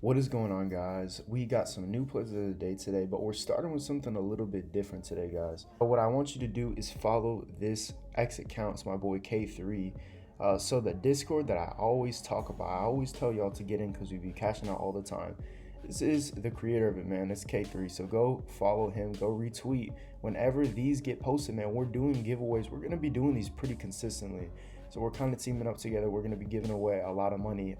What is going on, guys? We got some new plays of the day today, but we're starting with something a little bit different today, guys. But what I want you to do is follow this X account. It's my boy K3. So the Discord that I always talk about, I always tell y'all to get in because we be cashing out all the time. This is the creator of it, man. It's K3. So go follow him, go retweet. Whenever these get posted, man, we're doing giveaways. We're gonna be doing these pretty consistently. So we're kind of teaming up together. We're gonna be giving away a lot of money.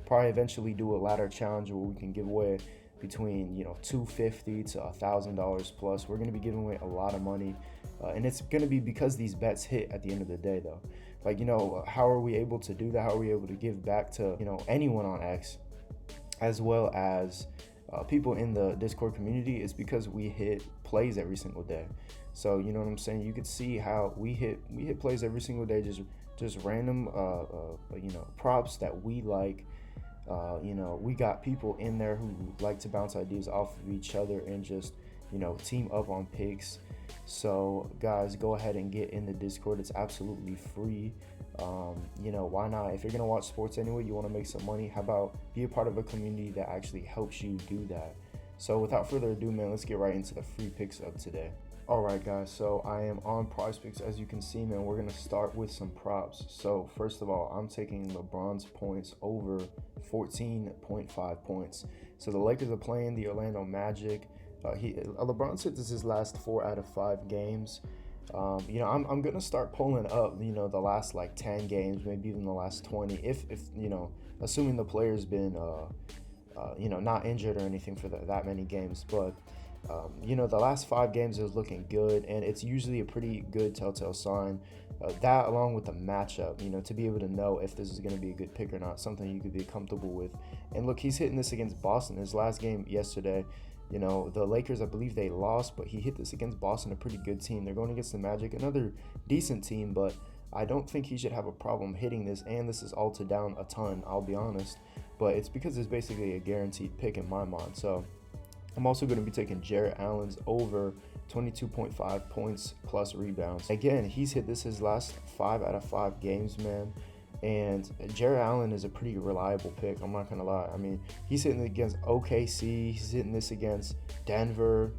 Probably eventually do a ladder challenge where we can give away between $250 to $1,000 plus. We're gonna be giving away a lot of money, and it's gonna be because these bets hit at the end of the day, though. Like, how are we able to do that? How are we able to give back to anyone on X, as well as people in the Discord community? Is because we hit plays every single day. So you know what I'm saying. You could see how we hit plays every single day, just random props that we like. We got people in there who like to bounce ideas off of each other and just team up on picks. So guys, go ahead and get in the Discord. It's absolutely free. Why not? If you're gonna watch sports anyway, you want to make some money, how about be a part of a community that actually helps you do that? So without further ado, man, let's get right into the free picks of today. All right, guys, so I am on Prize Picks. As you can see, man, we're gonna start with some props. So first of all, I'm taking LeBron's points over 14.5 points. So the Lakers are playing the Orlando Magic. LeBron's hit this his last 4 out of 5 games. I'm gonna start pulling up the last like 10 games, maybe even the last 20, if assuming the player's been not injured or anything for that many games. But the last 5 games is looking good, and it's usually a pretty good telltale sign. That along with the matchup, to be able to know if this is going to be a good pick or not, something you could be comfortable with. And look, he's hitting this against Boston. His last game yesterday, the Lakers, I believe they lost, but he hit this against Boston, a pretty good team. They're going against the Magic, another decent team, but I don't think he should have a problem hitting this, and this is all to down a ton, I'll be honest. But it's because it's basically a guaranteed pick in my mind. So I'm also going to be taking Jarrett Allen's over 22.5 points plus rebounds. Again, he's hit this his last 5 out of 5 games, man. And Jarrett Allen is a pretty reliable pick, I'm not going to lie. I mean, he's hitting against OKC. He's hitting this against Denver.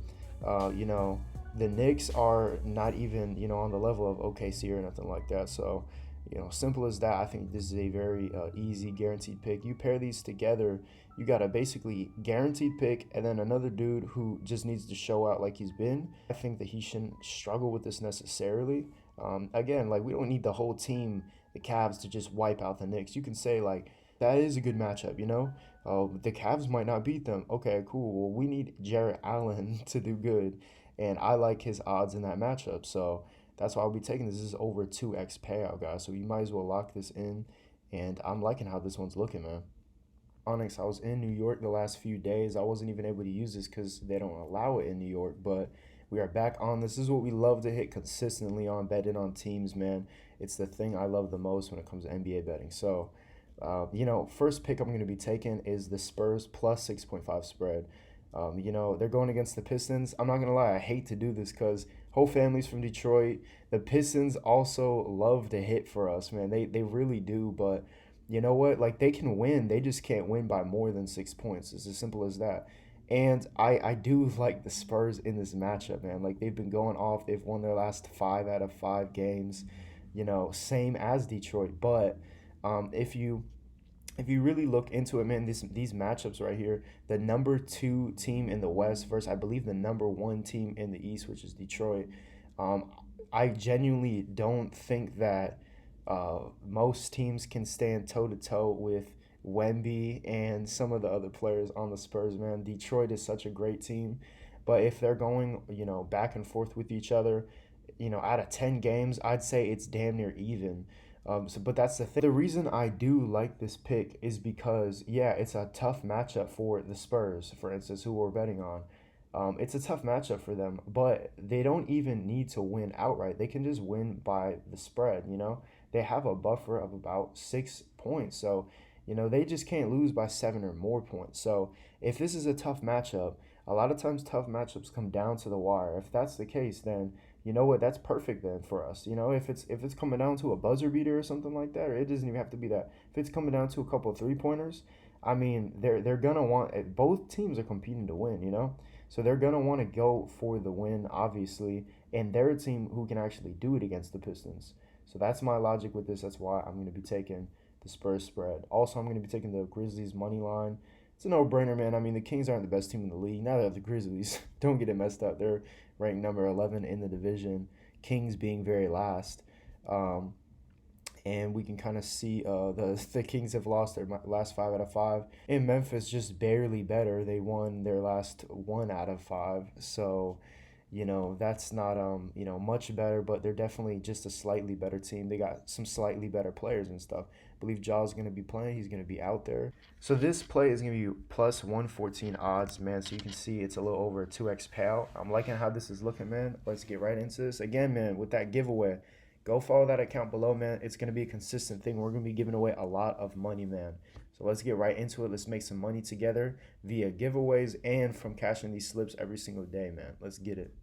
The Knicks are not even, on the level of OKC or nothing like that. So, simple as that. I think this is a very easy guaranteed pick. You pair these together, you got a basically guaranteed pick and then another dude who just needs to show out like he's been. I think that he shouldn't struggle with this necessarily. Again, like, we don't need the whole team, the Cavs, to just wipe out the Knicks. You can say, like, that is a good matchup, the Cavs might not beat them. Okay, cool. Well, we need Jarrett Allen to do good, and I like his odds in that matchup. So that's why I'll be taking this. This is over 2x payout, guys. So you might as well lock this in, and I'm liking how this one's looking, man. Onyx, I was in New York the last few days. I wasn't even able to use this because they don't allow it in New York, but we are back on. This is what we love to hit consistently on betting on teams, man. It's the thing I love the most when it comes to NBA betting. So, first pick I'm going to be taking is the Spurs plus 6.5 spread. They're going against the Pistons. I'm not going to lie, I hate to do this because whole family's from Detroit. The Pistons also love to hit for us, man. They really do, but you know what? Like, they can win. They just can't win by more than 6 points. It's as simple as that. And I do like the Spurs in this matchup, man. Like, they've been going off. They've won their last 5 out of 5 games, same as Detroit. But if you really look into it, man, these matchups right here, the number 2 team in the West versus, I believe, the number 1 team in the East, which is Detroit. I genuinely don't think that most teams can stand toe to toe with Wemby and some of the other players on the Spurs, man. Detroit is such a great team, but if they're going, back and forth with each other, out of 10 games, I'd say it's damn near even. But that's the thing. The reason I do like this pick is because, yeah, it's a tough matchup for the Spurs, for instance, who we're betting on. It's a tough matchup for them, but they don't even need to win outright. They can just win by the spread. They have a buffer of about 6 points. So, they just can't lose by 7 or more points. So, if this is a tough matchup, a lot of times tough matchups come down to the wire. If that's the case, then you know what? That's perfect then for us. If it's coming down to a buzzer beater or something like that, or it doesn't even have to be that. If it's coming down to a couple of 3 pointers, I mean, they're gonna want both teams are competing to win, you know? So they're gonna want to go for the win, obviously, and they're a team who can actually do it against the Pistons. So that's my logic with this. That's why I'm gonna be taking the Spurs spread. Also, I'm gonna be taking the Grizzlies money line. It's a no-brainer, man. I mean, the Kings aren't the best team in the league. Neither are the Grizzlies. Don't get it messed up. They're ranked number 11 in the division. Kings being very last. Um, and we can kind of see the Kings have lost their last 5 out of 5. And Memphis just barely better. They won their last 1 out of 5. So, that's not much better, but they're definitely just a slightly better team. They got some slightly better players and stuff. I believe Jaw's gonna be playing. He's gonna be out there. So this play is gonna be plus 114 odds, man. So you can see it's a little over a 2x payout. I'm liking how this is looking, man. Let's get right into this again, man. With that giveaway, go follow that account below, man. It's gonna be a consistent thing. We're gonna be giving away a lot of money, man. So let's get right into it. Let's make some money together via giveaways and from cashing these slips every single day, man. Let's get it.